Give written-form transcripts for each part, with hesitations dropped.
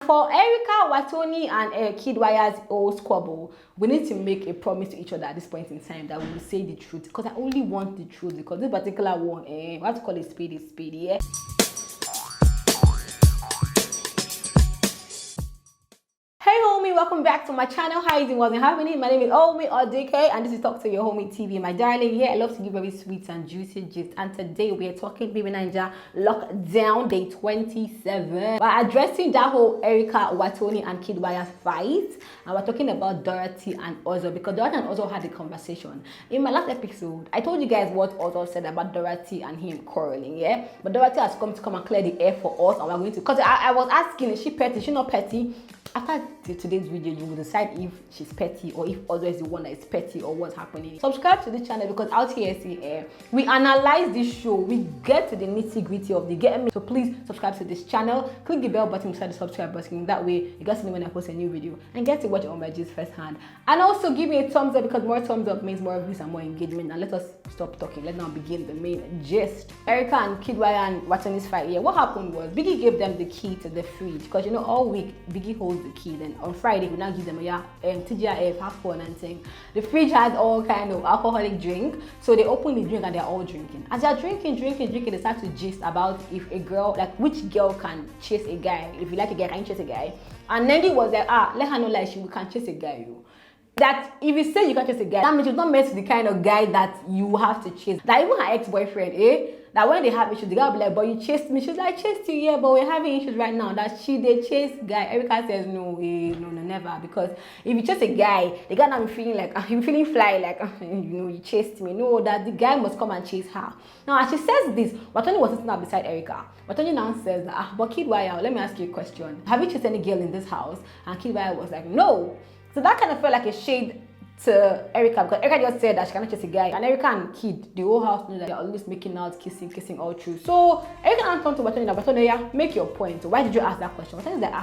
for Erica, Wathoni, and Kidwaya's old squabble, we need to make a promise to each other at this point in time that we will say the truth. Because I only want the truth. Because this particular one, we have to call it spade, yeah. Hey homie, welcome back to my channel. How you doing? What's happening? My name is Homie or DK, and this is Talk to Your Homie TV. My darling, here I love to give very sweet and juicy gist. And today we are talking Bbnaija lockdown day 27. We're addressing that whole Erica, Wathoni, and Kidwaya's fight, and we're talking about Dorothy and Ozo, because Dorothy and Ozo had a conversation. In my last episode, I told you guys what Ozo said about Dorothy and him quarreling, yeah. But Dorothy has come and clear the air for us, and we're going to. Because I was asking, is she petty? Is she not petty? After today's video, you will decide if she's petty or if Ozo is the one that is petty or what's happening. Subscribe to this channel because out here, we analyze this show. We get to the nitty-gritty of the game. So please subscribe to this channel. Click the bell button beside the subscribe button. That way, you get to know when I post a new video and get to watch all my gist firsthand. And also give me a thumbs up because more thumbs up means more views and more engagement. And let us stop talking. Let's now begin the main gist. Erica and Kidwaya and Wathoni's fight. Yeah, what happened was Biggie gave them the key to the fridge because you know all week Biggie holds the key. Then on Friday we now give them TGIF, have fun and thing. The fridge has all kind of alcoholic drink, so they open the drink and they're all drinking. As they're drinking, they start to gist about if a girl, like which girl can chase a guy. If you like a guy, can you chase a guy? And Nendy was like, let her know like we can chase a guy. That if you say you can't chase a guy, that means you're not meant to be the kind of guy that you have to chase. That even her ex-boyfriend, that when they have issues, the guy will be like, but you chased me. She's like, I chased you, yeah, but we're having issues right now. That they chase guy. Erica says, no, never. Because if you chase a guy, the guy now be feeling like, you feeling fly, like, you chased me. No, that the guy must come and chase her. Now, as she says this, Wathoni was sitting up beside Erica. Wathoni now says, but Kidwaya, let me ask you a question. Have you chased any girl in this house? And Kidwaya was like, no. So that kind of felt like a shade to Erica, because Erica just said that she cannot chase a guy, and Erica and Kid, the whole house knew that they're always making out, kissing all through. So Erica now turned to Wathoni, yeah, make your point. Why did you ask that question? Wathoni's like,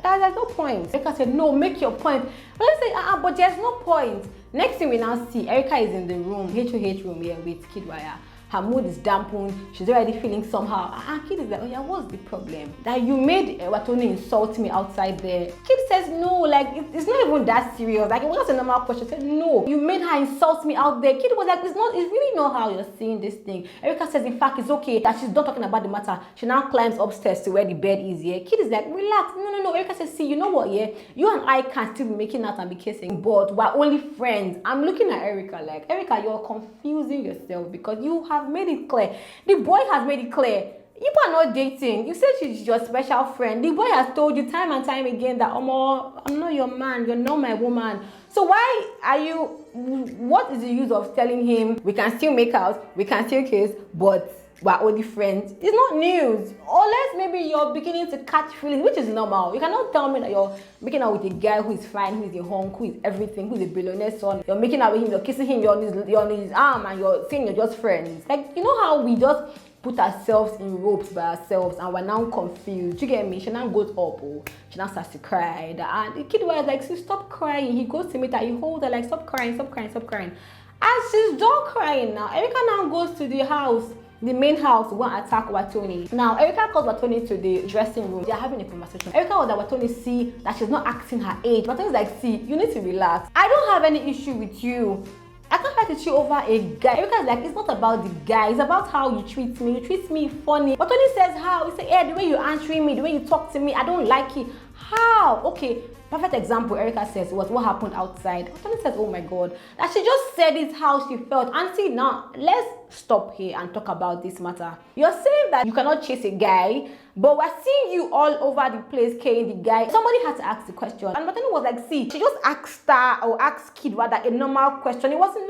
there's no point. Erica said, no, make your point. But let's say, but there's no point. Next thing we now see, Erica is in the room, HOH room here with Kidwaya. Her mood is dampened. She's already feeling somehow. Kid is like, oh yeah, what's the problem? That you made Wathoni insult me outside there. Kid says, no, like, it's not even that serious. Like, it was just a normal question. She said, no, you made her insult me out there. Kid was like, it's really not how you're seeing this thing. Erica says, in fact, it's okay that she's done talking about the matter. She now climbs upstairs to where the bed is, yeah. Kid is like, relax. No. Erica says, see, you know what, yeah? You and I can still be making out and be kissing, but we're only friends. I'm looking at Erica like, Erica, you're confusing yourself because you have made it clear. The boy has made it clear. You are not dating. You said she's your special friend. The boy has told you time and time again that, I'm not your man. You're not my woman. So why are you, what is the use of telling him we can still make out, we can still kiss, but we're only friends? It's not news. Unless maybe you're beginning to catch feelings, which is normal. You cannot tell me that you're making out with a guy who is fine, who is a hunk, who is everything, who is a billionaire son. You're making out with him, you're kissing him, you're on his arm, and you're saying you're just friends. Like, you know how we just put ourselves in ropes by ourselves and we're now confused. You get me? She now goes up, she now starts to cry. And the kid was like, stop crying. He goes to meet her, he holds her like, stop crying. As she's done crying now, Erica now goes to the house, the main house, to go and attack Wathoni. Now, Erica calls Wathoni to the dressing room. They're having a conversation. Erica was like, Wathoni, see that she's not acting her age. Wathoni's like, see, you need to relax. I don't have any issue with you. I can't fight with you over a guy. Erica's like, it's not about the guy, it's about how you treat me. You treat me funny. Wathoni says how? He said, yeah, the way you're answering me, the way you talk to me, I don't like it. How? Okay, perfect example. Erica says was what happened outside. Wathoni says, oh my god, that she just said it how she felt. Auntie, now let's stop here and talk about this matter. You're saying that you cannot chase a guy, but we're seeing you all over the place carrying the guy. Somebody had to ask the question, and Wathoni was like, see, she just asked her or asked Kid rather a normal question. It wasn't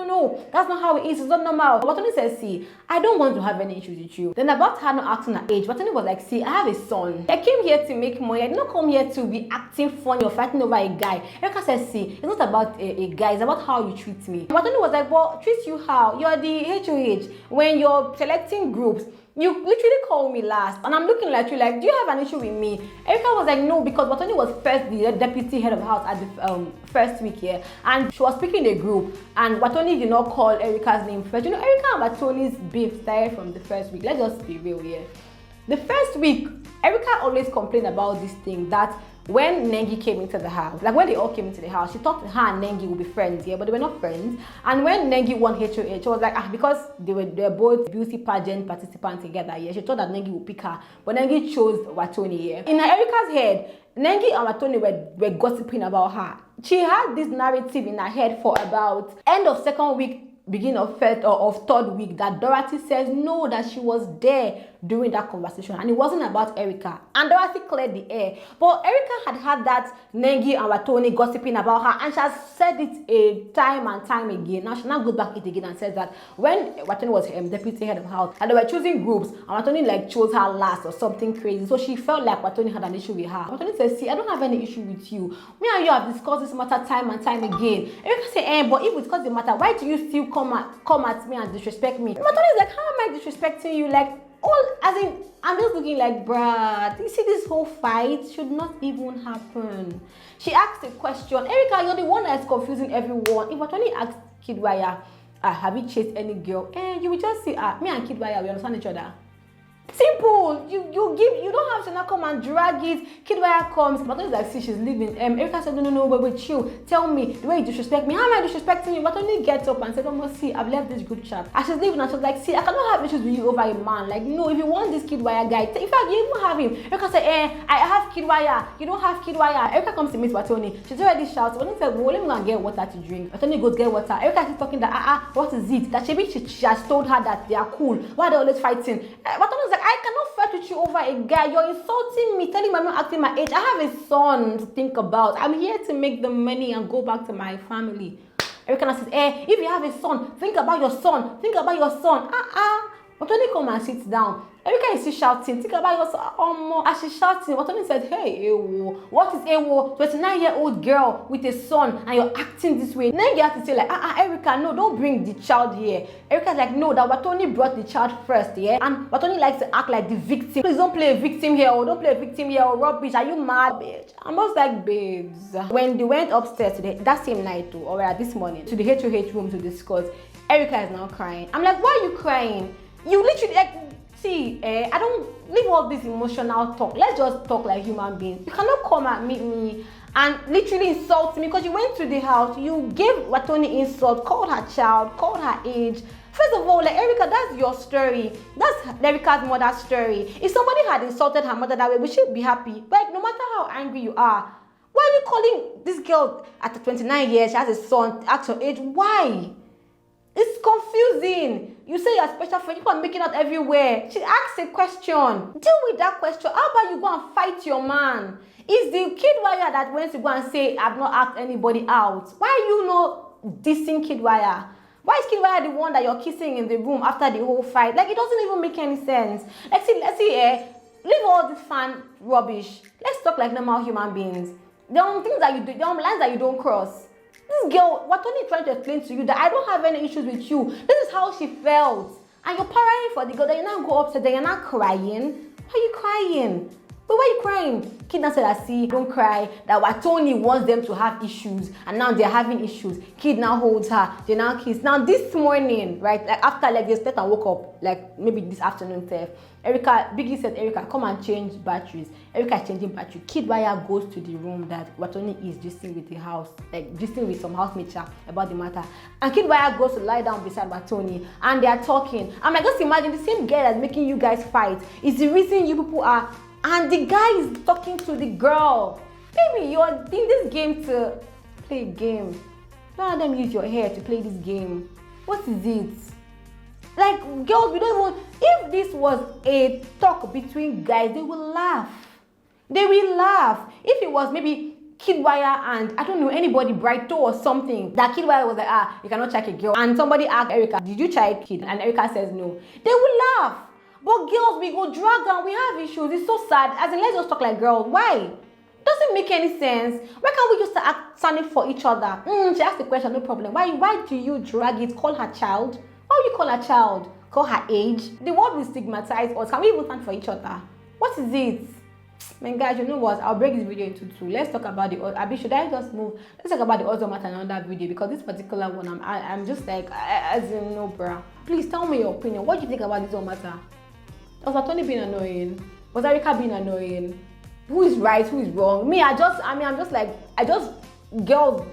no, that's not how it is. It's not normal. Wathoni says, see, I don't want to have any issues with you. Then about her not acting her age, Wathoni was like, see, I have a son. I came here to make money. I did not come here to be acting funny or fighting over a guy. Erica says, see, it's not about a guy, it's about how you treat me. Wathoni was like, well, treat you how? You're the HOH. When you're selecting groups, you literally call me last, and I'm looking at you like, do you have an issue with me? Erica was like, no, because Wathoni was first the deputy head of the house at the first week here, and she was speaking in a group, and Wathoni did not call Erica's name first. You know, Erica and Wathoni's beef started from the first week. Let's just be real here. The first week, Erica always complained about this thing that when Nengi came into the house, like when they all came into the house, she thought her and Nengi would be friends, yeah, but they were not friends. And when Nengi won HOH, she was like, because they're both beauty pageant participants together, yeah, she thought that Nengi would pick her, but Nengi chose Wathoni, yeah. In Erica's head, Nengi and Wathoni were gossiping about her. She had this narrative in her head for about end of second week, beginning of third week, that Dorothy says no, that she was there during that conversation and it wasn't about Erica, and Dorothy cleared the air. But Erica had that Nengi and Wathoni gossiping about her, and she has said it a time and time again. Now she now goes back it again and says that when Wathoni was deputy head of house and they were choosing groups and Wathoni like chose her last or something crazy, so she felt like Wathoni had an issue with her. Wathoni says, see, I don't have any issue with you. Me and you have discussed this matter time and time again. Erica said, but if it's because the matter, why do you still come at me and disrespect me? Wathoni is like, how am I disrespecting you? Like, all as in, I'm just looking like, bruh, you see, this whole fight should not even happen. She asked a question. Erica, you're the one that's confusing everyone. If Wathoni asked Kidwaya, have you chased any girl? You will just say, me and Kidwaya, we understand each other. Simple. You don't have to now come and drag it. Kidwaya comes, but is like, see, she's leaving. Erica said, no, wait, chill. Tell me the way you disrespect me. How am I disrespecting you? But only gets up and said, oh, see, I've left this group chat. And she's leaving and she's like, see, I cannot have issues with you over a man. Like, no, if you want this Kidwaya guy, in fact, you even have him. Erica said, I have Kidwaya. You don't have Kidwaya. Erica comes to meet Wathoni. She's already shouting. Wathoni said, well, let me go and get water to drink. Wathoni goes get water. Erica keeps talking that, what is it? That she has told her that they are cool. Why are they always fighting? Wathoni's like, I cannot fight with you over a guy. You're insulting me, telling me I'm not acting my age. I have a son to think about. I'm here to make the money and go back to my family. Erica says, if you have a son, think about your son. Think about your son. Wathoni come and sit down. Erica is still shouting, think about your son. As she's shouting, Wathoni said, hey, Ewo, what is Ewo? 29-year-old girl with a son and you're acting this way. Then you have to say like, Erica, no, don't bring the child here. Erica's like, no, that Wathoni brought the child first, yeah? And Wathoni likes to act like the victim. Please don't play a victim here, or don't play a victim here, or rubbish. Are you mad, bitch? I'm just like, babes. When they went upstairs today, that same night too, or this morning, to the HOH room to discuss, Erica is now crying. I'm like, why are you crying? You literally like, see, I don't leave all this emotional talk. Let's just talk like human beings. You cannot come and meet me and literally insult me because you went to the house, you gave Wathoni insult, called her child, called her age. First of all, like, Erica, that's your story. That's Erica's mother's story. If somebody had insulted her mother that way, we should be happy. But no matter how angry you are, why are you calling this girl at 29 years, she has a son, at your age? Why? It's confusing. You say you're special friend, you are making out everywhere. She asks a question. Deal with that question. How about you go and fight your man? Is the Kidwaya that went to go and say, I've not asked anybody out? Why are you not dissing Kidwaya? Why is Kidwaya the one that you're kissing in the room after the whole fight? Like, it doesn't even make any sense. Let's see, leave all this fan rubbish. Let's talk like normal human beings. There are things that you do, there are lines that you don't cross. This girl, Wathoni is trying to explain to you that I don't have any issues with you. This is how she felt. And you're parrying for the girl, then you now go upstairs, then you're not crying. Why are you crying? But why are you crying? Kid now said, I see, don't cry. That Wathoni wants them to have issues, and now they're having issues. Kid now holds her, they now kiss. Now this morning, right, like after like they slept and woke up, like maybe this afternoon, Biggie said, Erica, come and change batteries. Erica is changing battery. Kidwaya goes to the room that Wathoni is gisting with the house, like gisting with some housemates about the matter. And Kidwaya goes to lie down beside Wathoni, and they are talking. I'm like, just imagine the same girl that's making you guys fight is the reason you people are. And the guy is talking to the girl. Baby, you're in this game to play a game. None of them use your hair to play this game. What is it? Like, girls, we don't even... If this was a talk between guys, they will laugh. They will laugh. If it was maybe Kidwaya and, I don't know, anybody, Brighto or something, that Kidwaya was like, you cannot check a girl. And somebody asked Erica, did you check Kid? And Erica says no. They will laugh. But girls, we go drag and we have issues. It's so sad. As in, let's just talk like girls. Why? Doesn't make any sense. Why can't we just act standing for each other? She asked the question, no problem. Why do you drag it? Call her child? Why would you call her child? Call her age? The world will stigmatize us. Can we even stand for each other? What is it? Man, guys, you know what? I'll break this video into two. Let's talk about the should I just move? Let's talk about the other matter in another video, because this particular one, I'm just like, as in, no, bruh. Please tell me your opinion. What do you think about this whole matter? Does Wathoni being annoying? Was Erica being annoying? Who is right? Who is wrong? Me, I'm just like, girls.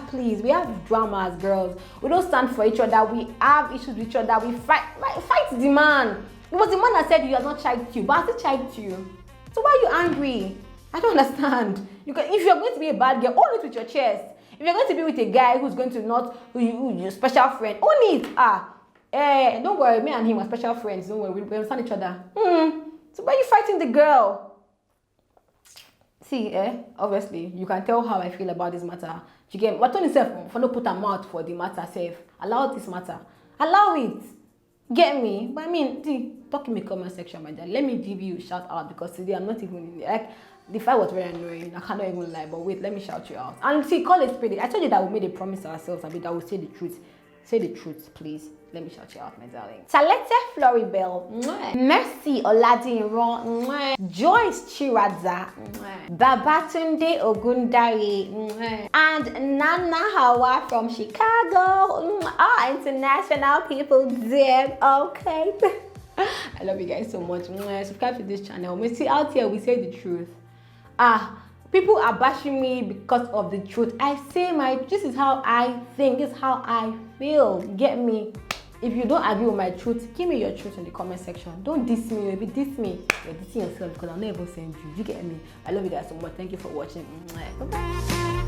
Please, we have dramas, girls. We don't stand for each other. We have issues with each other. We fight. Fight the man. It was the man that said you are not child to you, but I still child to you. So why are you angry? I don't understand. If you're going to be a bad girl, own it with your chest. If you're going to be with a guy who's going to who's your special friend, own it. Don't worry, me and him are special friends. Don't worry, we understand each other. So why are you fighting the girl? See, obviously, you can tell how I feel about this matter. You get Wathoni self for no put a mouth for the matter self. Allow this matter. Allow it. Get me? But I mean, see, talk in the comment section, my dear. Let me give you a shout out because today I'm not even in there. Like, the fight was very annoying. I cannot even lie. But wait, let me shout you out. And see, call it pretty. I told you that we made a promise to ourselves. I mean, that we'll say the truth. Say the truth, please. Let me shout you out, my darling. Salete Floribel, Mercy Oladinro, Joyce Chiradza, Babatunde Ogundari, and Nana Hawa from Chicago. Our international people did okay. I love you guys so much. Subscribe to this channel. We see out here, we say the truth. People are bashing me because of the truth. I say this is how I think, this is how I feel. Get me? If you don't agree with my truth, give me your truth in the comment section. Don't diss me. If you diss me, you're dissing yourself because I'll never send you. You get me? I love you guys so much. Thank you for watching. Bye-bye.